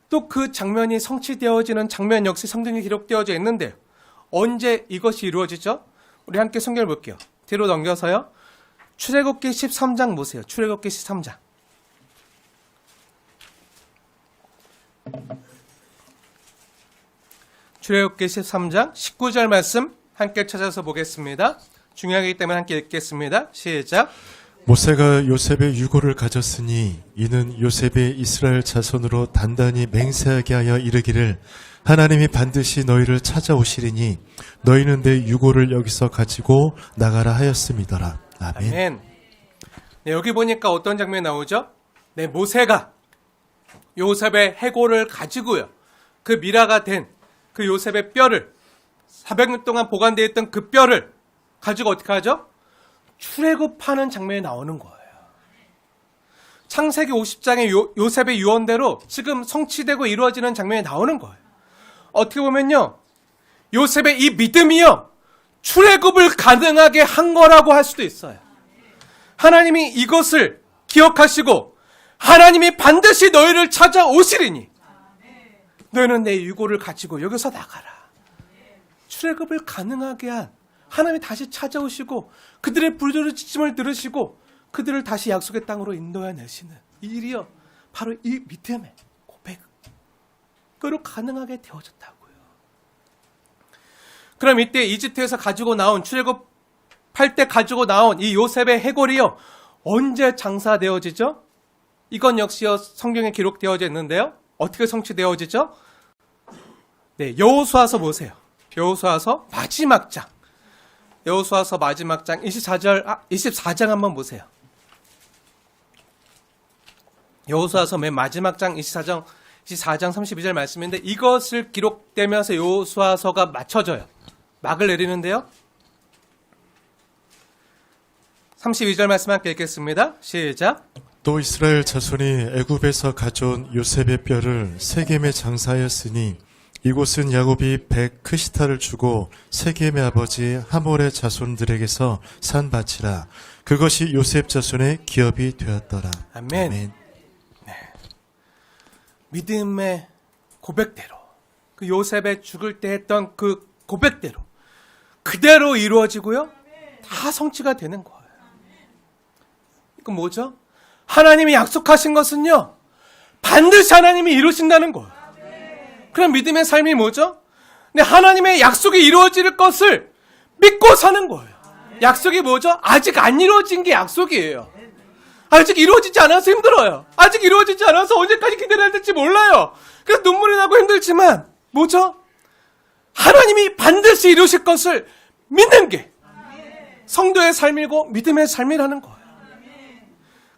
또 그 장면이 성취되어지는 장면 역시 성경에 기록되어져 있는데요. 언제 이것이 이루어지죠? 우리 함께 성경을 볼게요. 뒤로 넘겨서요. 출애굽기 13장 보세요. 출애굽기 13장. 출애굽기 13장 19절 말씀 함께 찾아서 보겠습니다. 중요하기 때문에 함께 읽겠습니다. 시작. 모세가 요셉의 유고를 가졌으니 이는 요셉이 이스라엘 자손으로 단단히 맹세하게 하여 이르기를 하나님이 반드시 너희를 찾아오시리니 너희는 내 유고를 여기서 가지고 나가라 하였음이더라. 아멘. 아멘. 네, 여기 보니까 어떤 장면이 나오죠? 네, 모세가 요셉의 해골을 가지고요. 그 미라가 된 그 요셉의 뼈를 400년 동안 보관되어 있던 그 뼈를 가지고 어떻게 하죠? 출애굽하는 장면이 나오는 거예요. 창세기 50장의 요셉의 유언대로 지금 성취되고 이루어지는 장면이 나오는 거예요. 어떻게 보면요, 요셉의 이 믿음이요, 출애굽을 가능하게 한 거라고 할 수도 있어요. 하나님이 이것을 기억하시고 하나님이 반드시 너희를 찾아오시리니 너희는 내 유고를 가지고 여기서 나가라. 출애굽을 가능하게 한 하나님이 다시 찾아오시고 그들의 부르짖음을 들으시고 그들을 다시 약속의 땅으로 인도해내시는 이 일이요, 바로 이 믿음의 고백으로 가능하게 되어졌다고요. 그럼 이때 이집트에서 가지고 나온, 출애굽할 때 가지고 나온 이 요셉의 해골이요, 언제 장사되어지죠? 이건 역시요, 성경에 기록되어져 있는데요. 어떻게 성취되어지죠? 네, 여호수아서 보세요. 여호수아서 마지막 장. 여호수아서 마지막 장 24장 한번 보세요. 여호수아서 맨 마지막 장 24장 32절 말씀인데 이것을 기록되면서 여호수아서가 맞춰져요. 막을 내리는데요. 32절 말씀 함께 읽겠습니다. 시작. 또 이스라엘 자손이 애굽에서 가져온 요셉의 뼈를 세겜에 장사하였으니 이곳은 야곱이 백크시타를 주고 세겜의 아버지 하몰의 자손들에게서 산 밭이라. 그것이 요셉 자손의 기업이 되었더라. 아멘. 아멘. 네. 믿음의 고백대로, 그 요셉의 죽을 때 했던 그 고백대로 그대로 이루어지고요, 다 성취가 되는 거예요. 이건 뭐죠? 하나님이 약속하신 것은요, 반드시 하나님이 이루신다는 거예요. 그럼 믿음의 삶이 뭐죠? 네, 하나님의 약속이 이루어질 것을 믿고 사는 거예요. 약속이 뭐죠? 아직 안 이루어진 게 약속이에요. 아직 이루어지지 않아서 힘들어요. 아직 이루어지지 않아서 언제까지 기다려야 될지 몰라요. 그래서 눈물이 나고 힘들지만 뭐죠? 하나님이 반드시 이루실 것을 믿는 게 성도의 삶이고 믿음의 삶이라는 거예요.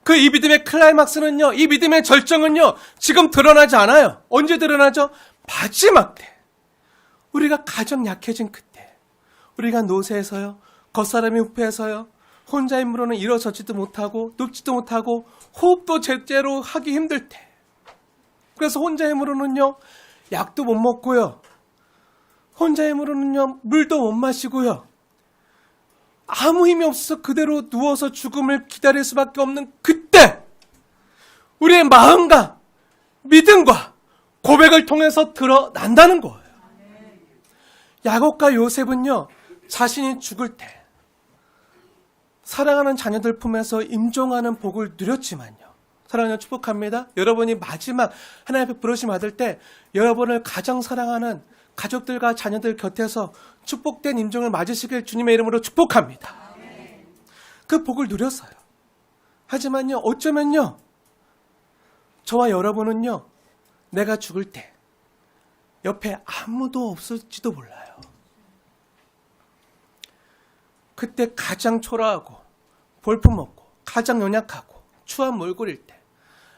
그 이 믿음의 클라이막스는요, 이 믿음의 절정은요, 지금 드러나지 않아요. 언제 드러나죠? 마지막 때. 우리가 가장 약해진 그때. 우리가 노쇠해서요, 겉사람이 후패해서요, 혼자 힘으로는 일어서지도 못하고 눕지도 못하고 호흡도 제대로 하기 힘들 때. 그래서 혼자 힘으로는요, 약도 못 먹고요, 혼자 힘으로는요, 물도 못 마시고요, 아무 힘이 없어서 그대로 누워서 죽음을 기다릴 수밖에 없는 그때 우리의 마음과 믿음과 고백을 통해서 드러난다는 거예요. 야곱과 요셉은요, 자신이 죽을 때 사랑하는 자녀들 품에서 임종하는 복을 누렸지만요, 사랑하는 축복합니다. 여러분이 마지막 하나님 앞에 부르심 받을 때 여러분을 가장 사랑하는 가족들과 자녀들 곁에서 축복된 임종을 맞으시길 주님의 이름으로 축복합니다. 그 복을 누렸어요. 하지만요, 어쩌면요, 저와 여러분은요, 내가 죽을 때 옆에 아무도 없을지도 몰라요. 그때 가장 초라하고 볼품없고 가장 연약하고 추한 몰골일 때,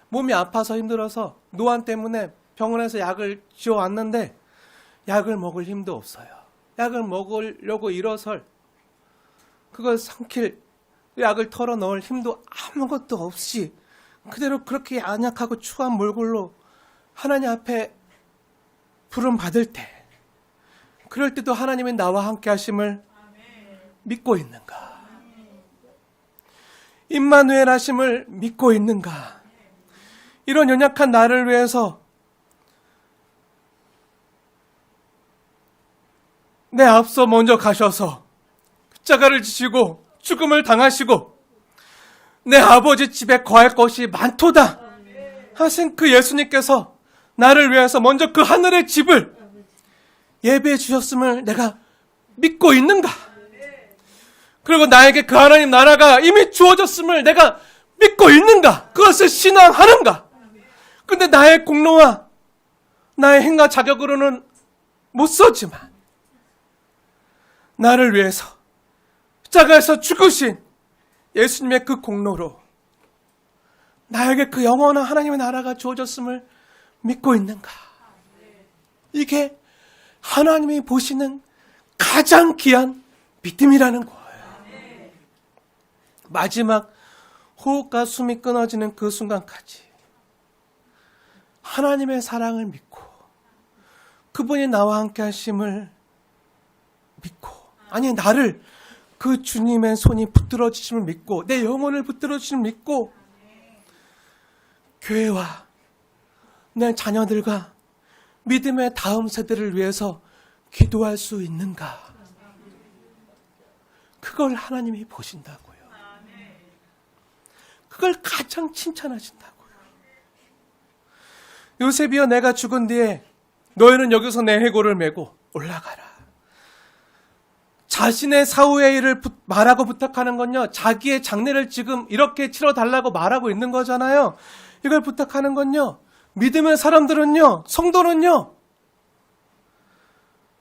몸이 아파서 힘들어서 노안 때문에 병원에서 약을 지어왔는데 약을 먹을 힘도 없어요. 약을 먹으려고 일어설, 그걸 삼킬, 약을 털어 넣을 힘도 아무것도 없이 그대로 그렇게 연약하고 추한 몰골로 하나님 앞에 부름 받을 때, 그럴 때도 하나님이 나와 함께 하심을 믿고 있는가? 임마누엘 하심을 믿고 있는가? 이런 연약한 나를 위해서 내 앞서 먼저 가셔서 십자가를 지시고 죽음을 당하시고 내 아버지 집에 거할 것이 많도다 하신 그 예수님께서 나를 위해서 먼저 그 하늘의 집을 예배해 주셨음을 내가 믿고 있는가? 그리고 나에게 그 하나님 나라가 이미 주어졌음을 내가 믿고 있는가? 그것을 신앙하는가? 근데 나의 공로와 나의 행과 자격으로는 못 썼지만 나를 위해서 십자가에서 죽으신 예수님의 그 공로로 나에게 그 영원한 하나님의 나라가 주어졌음을 믿고 있는가? 이게 하나님이 보시는 가장 귀한 믿음이라는 거예요. 마지막 호흡과 숨이 끊어지는 그 순간까지 하나님의 사랑을 믿고 그분이 나와 함께 하심을 믿고, 아니 나를 그 주님의 손이 붙들어 주심을 믿고 내 영혼을 붙들어 주심을 믿고 교회와 내 자녀들과 믿음의 다음 세대를 위해서 기도할 수 있는가? 그걸 하나님이 보신다고요. 그걸 가장 칭찬하신다고요. 요셉이여, 내가 죽은 뒤에 너희는 여기서 내 해골을 메고 올라가라. 자신의 사후의 일을 말하고 부탁하는 건요, 자기의 장례를 지금 이렇게 치러달라고 말하고 있는 거잖아요. 이걸 부탁하는 건요, 믿음의 사람들은요, 성도는요,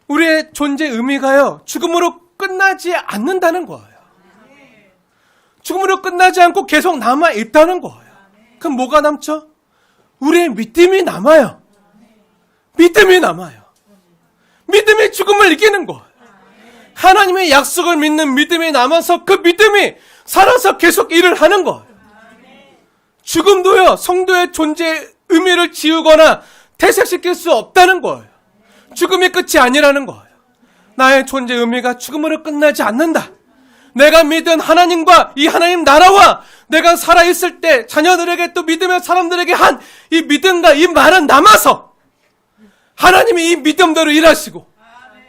우리의 존재 의미가요, 죽음으로 끝나지 않는다는 거예요. 죽음으로 끝나지 않고 계속 남아있다는 거예요. 그럼 뭐가 남죠? 우리의 믿음이 남아요. 믿음이 남아요. 믿음이 죽음을 이기는 거예요. 하나님의 약속을 믿는 믿음이 남아서 그 믿음이 살아서 계속 일을 하는 거예요. 죽음도요, 성도의 존재의 의미를 지우거나 퇴색시킬 수 없다는 거예요. 죽음이 끝이 아니라는 거예요. 나의 존재 의미가 죽음으로 끝나지 않는다. 내가 믿은 하나님과 이 하나님 나라와 내가 살아있을 때 자녀들에게 또 믿음의 사람들에게 한 이 믿음과 이 말은 남아서 하나님이 이 믿음대로 일하시고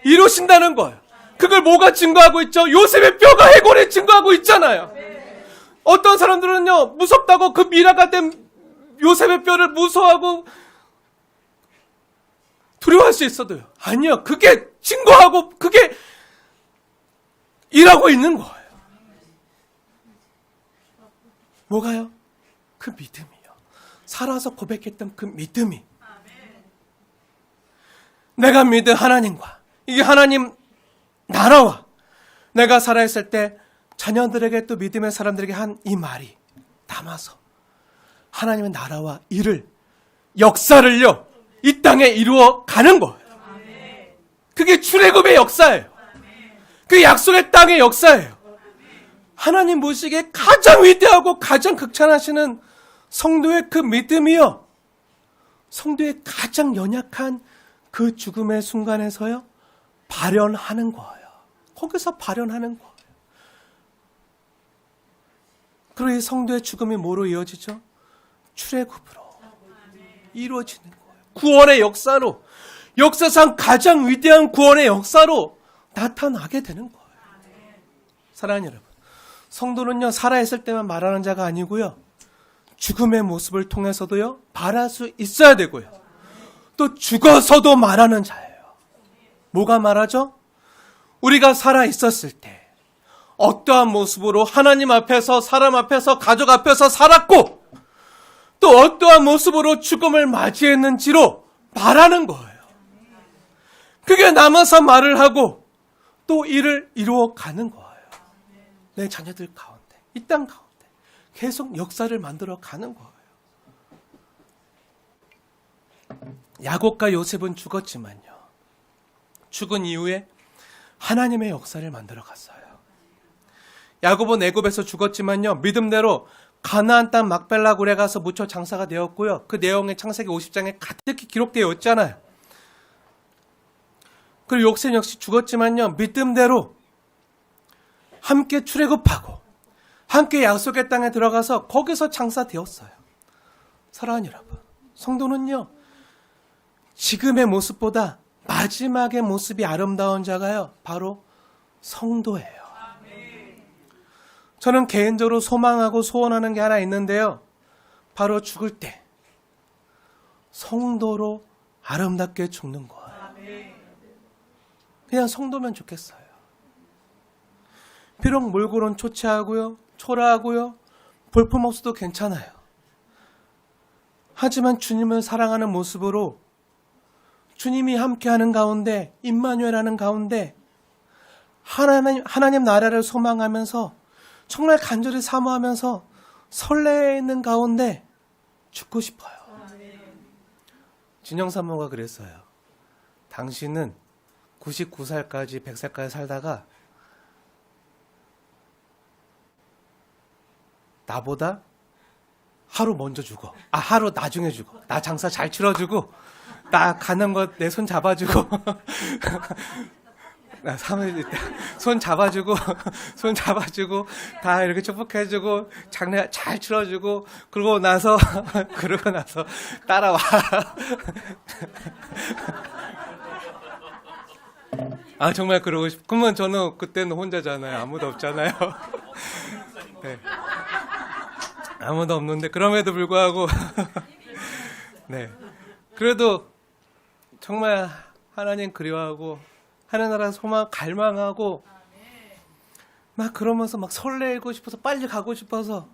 이루신다는 거예요. 그걸 뭐가 증거하고 있죠? 요셉의 뼈가 해골에 증거하고 있잖아요. 어떤 사람들은요, 무섭다고 그 미라가 된 요셉의 뼈를 무서워하고 두려워할 수 있어도요, 아니요, 그게 증거하고 그게 일하고 있는 거예요. 뭐가요? 그 믿음이요. 살아서 고백했던 그 믿음이. 내가 믿은 하나님과 이게 하나님 나라와 내가 살아있을 때 자녀들에게 또 믿음의 사람들에게 한 이 말이 담아서 하나님의 나라와 일을, 역사를요, 이 땅에 이루어 가는 거예요. 그게 출애굽의 역사예요. 그 약속의 땅의 역사예요. 하나님 보시기에 가장 위대하고 가장 극찬하시는 성도의 그 믿음이요, 성도의 가장 연약한 그 죽음의 순간에서요, 발현하는 거예요. 거기서 발현하는 거예요. 그리고 이 성도의 죽음이 뭐로 이어지죠? 출애굽으로 이루어지는 거예요. 구원의 역사로, 역사상 가장 위대한 구원의 역사로 나타나게 되는 거예요. 사랑하는 여러분, 성도는요, 살아있을 때만 말하는 자가 아니고요, 죽음의 모습을 통해서도요, 말할 수 있어야 되고요, 또 죽어서도 말하는 자예요. 뭐가 말하죠? 우리가 살아있었을 때 어떠한 모습으로 하나님 앞에서, 사람 앞에서, 가족 앞에서 살았고 또 어떠한 모습으로 죽음을 맞이했는지로 말하는 거예요. 그게 남아서 말을 하고 또 일을 이루어 가는 거예요. 내 자녀들 가운데, 이 땅 가운데 계속 역사를 만들어 가는 거예요. 야곱과 요셉은 죽었지만요, 죽은 이후에 하나님의 역사를 만들어 갔어요. 야곱은 애굽에서 죽었지만요, 믿음대로 가나안 땅 막벨라 굴에 가서 묻혀 장사가 되었고요. 그 내용이 창세기 50장에 가득히 기록되어 있잖아요. 그리고 욕셈 역시 죽었지만요, 믿음대로 함께 출애굽하고 함께 약속의 땅에 들어가서 거기서 장사되었어요. 사랑하는 여러분, 성도는요, 지금의 모습보다 마지막의 모습이 아름다운 자가요, 바로 성도예요. 저는 개인적으로 소망하고 소원하는 게 하나 있는데요. 바로 죽을 때 성도로 아름답게 죽는 거예요. 그냥 성도면 좋겠어요. 비록 몰골은 초췌하고요, 초라하고요, 볼품없어도 괜찮아요. 하지만 주님을 사랑하는 모습으로 주님이 함께하는 가운데, 임마누엘하는 가운데 하나님 나라를 소망하면서 정말 간절히 사모하면서 설레는 가운데 죽고 싶어요. 진영사모가 그랬어요. 당신은 99살까지 100살까지 살다가 나보다 하루 먼저 죽어. 하루 나중에 죽어. 나 장사 잘 치러주고, 나 가는 거 내 손 잡아주고, 손 잡아주고, 다 이렇게 축복해주고, 장례 잘 치러주고, 그러고 나서 따라와. 정말 그러고 그러면 저는 그때는 혼자잖아요. 아무도 없잖아요. 네. 아무도 없는데, 그럼에도 불구하고, 네. 그래도 정말 하나님 그리워하고, 하늘나라 소망 갈망하고, 막 그러면서 막 설레고 싶어서, 빨리 가고 싶어서,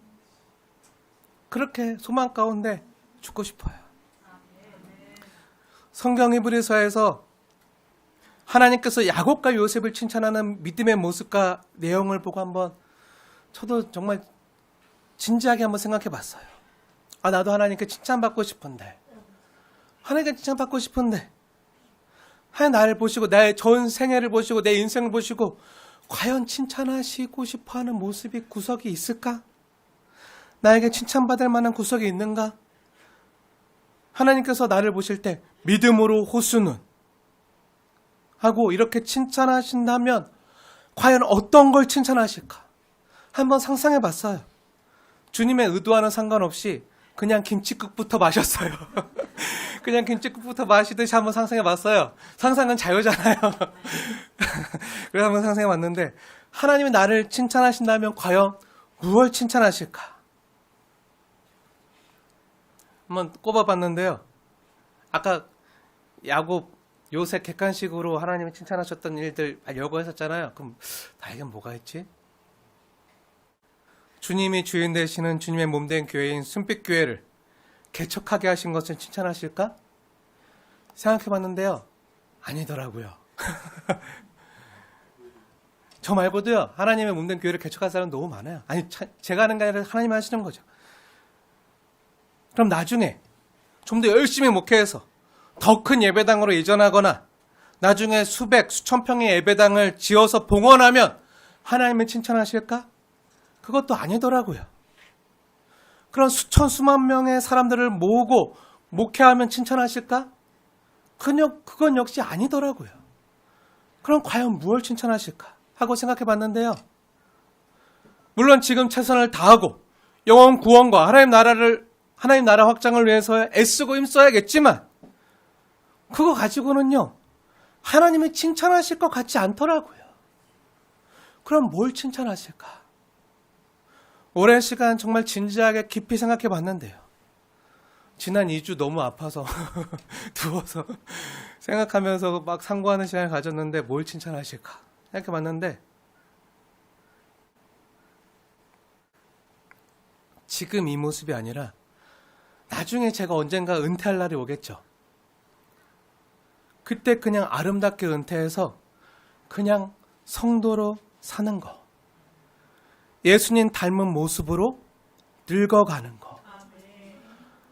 그렇게 소망 가운데 죽고 싶어요. 성경 히브리서에서 하나님께서 야곱과 요셉을 칭찬하는 믿음의 모습과 내용을 보고 한번 저도 정말 진지하게 한번 생각해 봤어요. 나도 하나님께 칭찬받고 싶은데, 하나님께 칭찬받고 싶은데, 하나님 나를 보시고, 나의 전 생애를 보시고, 내 인생을 보시고, 과연 칭찬하시고 싶어 하는 모습이 구석이 있을까? 나에게 칭찬받을 만한 구석이 있는가? 하나님께서 나를 보실 때, 믿음으로 호수는 하고 이렇게 칭찬하신다면, 과연 어떤 걸 칭찬하실까? 한번 상상해 봤어요. 주님의 의도와는 상관없이 그냥 김치국부터 마셨어요. 그냥 김치국부터 마시듯이 한번 상상해 봤어요. 상상은 자유잖아요. 그래서 한번 상상해 봤는데, 하나님이 나를 칭찬하신다면 과연 무엇을 칭찬하실까? 한번 꼽아봤는데요. 아까 야곱, 요셉 객관식으로 하나님이 칭찬하셨던 일들 여고했었잖아요. 그럼 나에겐 뭐가 있지? 주님이 주인 되시는 주님의 몸된 교회인 순빛교회를 개척하게 하신 것을 칭찬하실까? 생각해봤는데요. 아니더라고요. 저 말고도요, 하나님의 몸된 교회를 개척할 사람 너무 많아요. 제가 하는 게 아니라 하나님이 하시는 거죠. 그럼 나중에 좀 더 열심히 목회해서 더 큰 예배당으로 이전하거나 나중에 수천 평의 예배당을 지어서 봉헌하면 하나님을 칭찬하실까? 그것도 아니더라고요. 그런 수만 명의 사람들을 모으고 목회하면 칭찬하실까? 그건 역시 아니더라고요. 그럼 과연 무엇을 칭찬하실까? 하고 생각해 봤는데요. 물론 지금 최선을 다하고 영혼 구원과 하나님 나라 확장을 위해서 애쓰고 힘써야겠지만, 그거 가지고는요, 하나님이 칭찬하실 것 같지 않더라고요. 그럼 뭘 칭찬하실까? 오랜 시간 정말 진지하게 깊이 생각해 봤는데요. 지난 2주 너무 아파서 누워서 생각하면서 막 상고하는 시간을 가졌는데, 뭘 칭찬하실까 생각해 봤는데, 지금 이 모습이 아니라 나중에 제가 언젠가 은퇴할 날이 오겠죠. 그때 그냥 아름답게 은퇴해서 그냥 성도로 사는 거, 예수님 닮은 모습으로 늙어가는 거,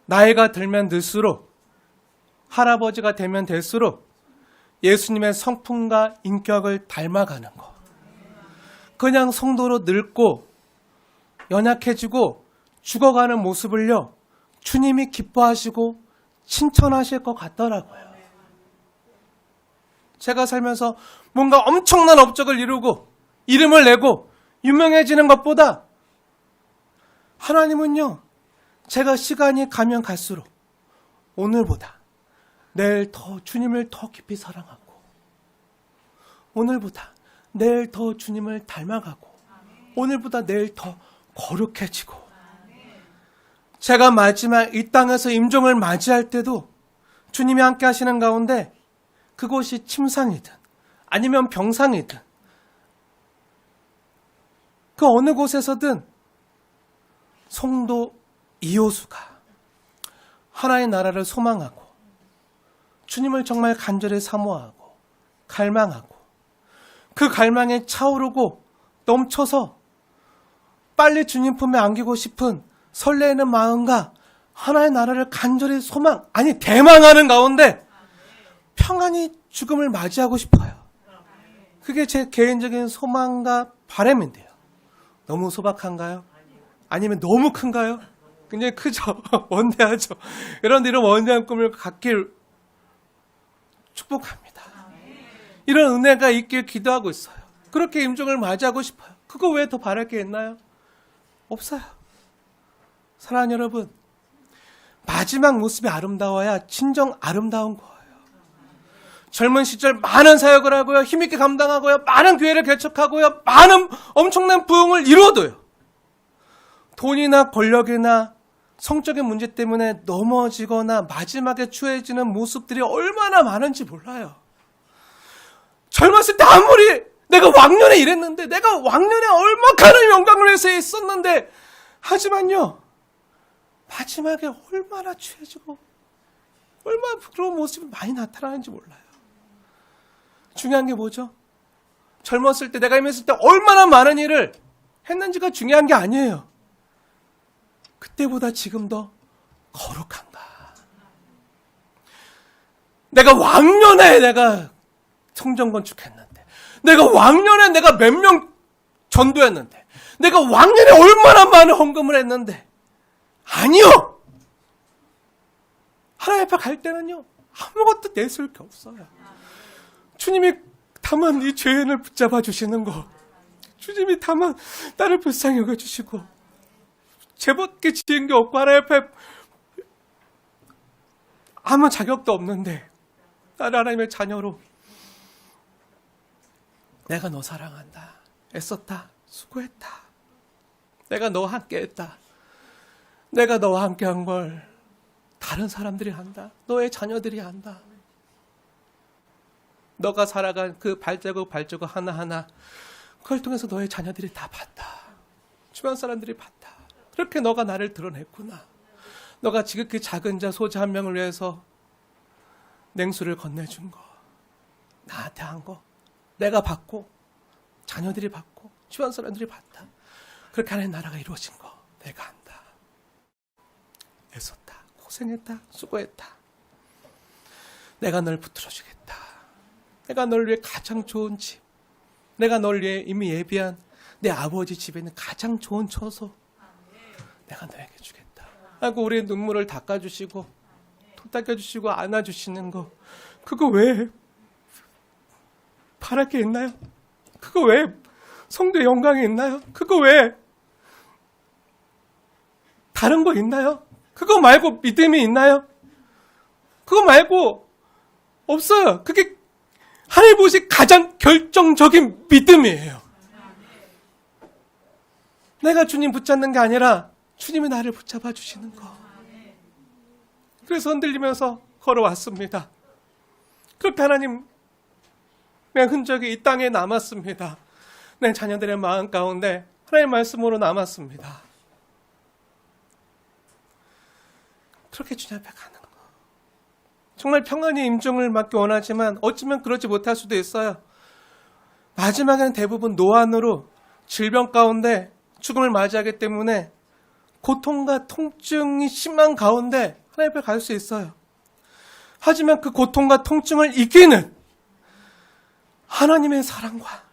나이가 들면 들수록, 할아버지가 되면 될수록 예수님의 성품과 인격을 닮아가는 거, 그냥 성도로 늙고 연약해지고 죽어가는 모습을요, 주님이 기뻐하시고 칭찬하실 것 같더라고요. 제가 살면서 뭔가 엄청난 업적을 이루고 이름을 내고 유명해지는 것보다 하나님은요, 제가 시간이 가면 갈수록 오늘보다 내일 더 주님을 더 깊이 사랑하고, 오늘보다 내일 더 주님을 닮아가고, 오늘보다 내일 더 거룩해지고, 제가 마지막 이 땅에서 임종을 맞이할 때도 주님이 함께 하시는 가운데 그곳이 침상이든 아니면 병상이든 그 어느 곳에서든 성도 이호수가 하나의 나라를 소망하고 주님을 정말 간절히 사모하고 갈망하고 그 갈망에 차오르고 넘쳐서 빨리 주님 품에 안기고 싶은 설레이는 마음과 하나의 나라를 간절히 소망, 아니 대망하는 가운데 평안히 죽음을 맞이하고 싶어요. 그게 제 개인적인 소망과 바람인데요. 너무 소박한가요? 아니면 너무 큰가요? 굉장히 크죠. 원대하죠. 이런 원대한 꿈을 갖길 축복합니다. 이런 은혜가 있길 기도하고 있어요. 그렇게 임종을 맞이하고 싶어요. 그거 외에 더 바랄 게 있나요? 없어요. 사랑하는 여러분, 마지막 모습이 아름다워야 진정 아름다운 거예요. 젊은 시절 많은 사역을 하고요, 힘있게 감당하고요, 많은 교회를 개척하고요, 많은 엄청난 부흥을 이루어도요, 돈이나 권력이나 성적인 문제 때문에 넘어지거나 마지막에 추해지는 모습들이 얼마나 많은지 몰라요. 젊었을 때 아무리 내가 왕년에 이랬는데, 내가 왕년에 얼마나 영광을 위해서 있었는데, 하지만요, 마지막에 얼마나 취해지고 얼마나 부끄러운 모습이 많이 나타나는지 몰라요. 중요한 게 뭐죠? 젊었을 때, 내가 임했을 때 얼마나 많은 일을 했는지가 중요한 게 아니에요. 그때보다 지금 더 거룩한가? 내가 왕년에 내가 성전 건축했는데, 내가 왕년에 내가 몇 명 전도했는데, 내가 왕년에 얼마나 많은 헌금을 했는데, 아니요! 하나님 앞에 갈 때는요, 아무것도 내세울 게 없어요. 주님이 다만 이 죄인을 붙잡아 주시는 거, 주님이 다만 나를 불쌍히 여겨주시고, 죄밖에 지은 게 없고 하나님 앞에 아무 자격도 없는데 나를 하나님의 자녀로, 내가 너 사랑한다, 애썼다, 수고했다, 내가 너와 함께했다, 내가 너와 함께한 걸 다른 사람들이 한다, 너의 자녀들이 한다, 너가 살아간 그 발자국 하나하나, 그걸 통해서 너의 자녀들이 다 봤다, 주변 사람들이 봤다. 그렇게 너가 나를 드러냈구나. 너가 지극히 작은 자 소자 한 명을 위해서 냉수를 건네준 거, 나한테 한 거, 내가 받고 자녀들이 받고 주변 사람들이 봤다. 그렇게 하나님 나라가 이루어진 거 내가 안다. 애썼다, 고생했다, 수고했다. 내가 널 붙들어주겠다. 내가 널 위해 가장 좋은 집, 내가 널 위해 이미 예비한 내 아버지 집에 있는 가장 좋은 처소 내가 너에게 주겠다 하고 우리의 눈물을 닦아주시고 손 닦아주시고 안아주시는 거, 그거 왜 바랄 게 있나요? 그거 왜 성도의 영광이 있나요? 그거 왜 다른 거 있나요? 그거 말고 믿음이 있나요? 그거 말고 없어요. 그게 하나님 보시 가장 결정적인 믿음이에요. 내가 주님 붙잡는 게 아니라 주님이 나를 붙잡아 주시는 거. 그래서 흔들리면서 걸어왔습니다. 그렇게 하나님의 흔적이 이 땅에 남았습니다. 내 자녀들의 마음 가운데 하나님의 말씀으로 남았습니다. 그렇게 주님 앞에 가는 거. 정말 평안히 임종을 받기 원하지만 어쩌면 그러지 못할 수도 있어요. 마지막에는 대부분 노안으로 질병 가운데 죽음을 맞이하기 때문에 고통과 통증이 심한 가운데 하나님 앞에 갈 수 있어요. 하지만 그 고통과 통증을 이기는 하나님의 사랑과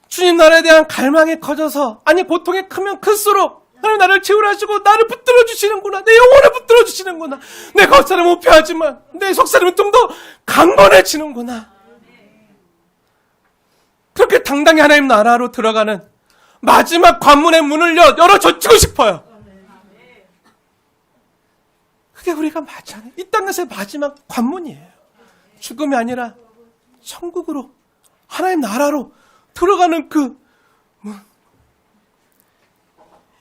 주님 나라에 대한 갈망이 커져서, 아니 고통이 크면 클수록 하나님 나를 채우라시고 나를 붙들어 주시는구나, 내 영혼을 붙들어 주시는구나, 내 겉살은 못표하지만 내 속살은 좀 더 강건해지는구나. 그렇게 당당히 하나님 나라로 들어가는 마지막 관문의 문을 열어젖히고 싶어요. 그게 우리가 맞잖아요. 이 땅에서의 마지막 관문이에요. 죽음이 아니라 천국으로, 하나님 나라로 들어가는 그 문.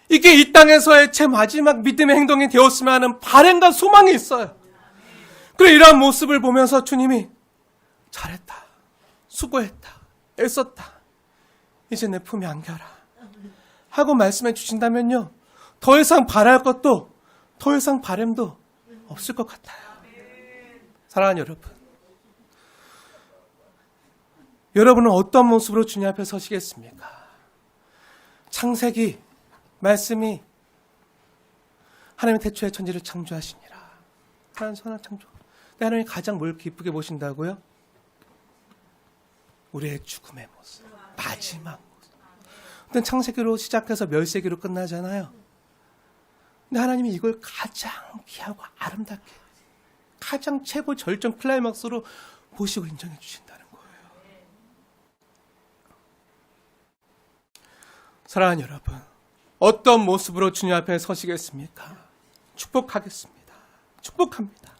이게 이 땅에서의 제 마지막 믿음의 행동이 되었으면 하는 바람과 소망이 있어요. 그래, 이러한 모습을 보면서 주님이 잘했다, 수고했다, 애썼다, 이제 내 품에 안겨라 하고 말씀해 주신다면요, 더 이상 바랄 것도 더 이상 바람도 없을 것 같아요. 사랑하는 여러분, 여러분은 어떤 모습으로 주님 앞에 서시겠습니까? 창세기 말씀이 하나님의 태초에 천지를 창조하시니라. 하나님 선한 창조. 근데 하나님이 가장 뭘 기쁘게 보신다고요? 우리의 죽음의 모습, 마지막 모습. 근데 창세기로 시작해서 멸세기로 끝나잖아요. 근데 하나님이 이걸 가장 귀하고 아름답게, 가장 최고 절정 클라이막스로 보시고 인정해 주신다는 거예요. 사랑하는 여러분, 어떤 모습으로 주님 앞에 서시겠습니까? 축복하겠습니다. 축복합니다.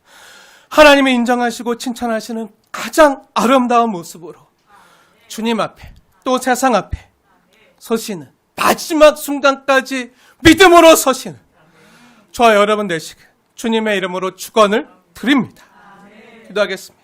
하나님이 인정하시고 칭찬하시는 가장 아름다운 모습으로 주님 앞에, 또 세상 앞에 서시는, 마지막 순간까지 믿음으로 서시는 저와 여러분 되시길 주님의 이름으로 축원을 드립니다. 기도하겠습니다.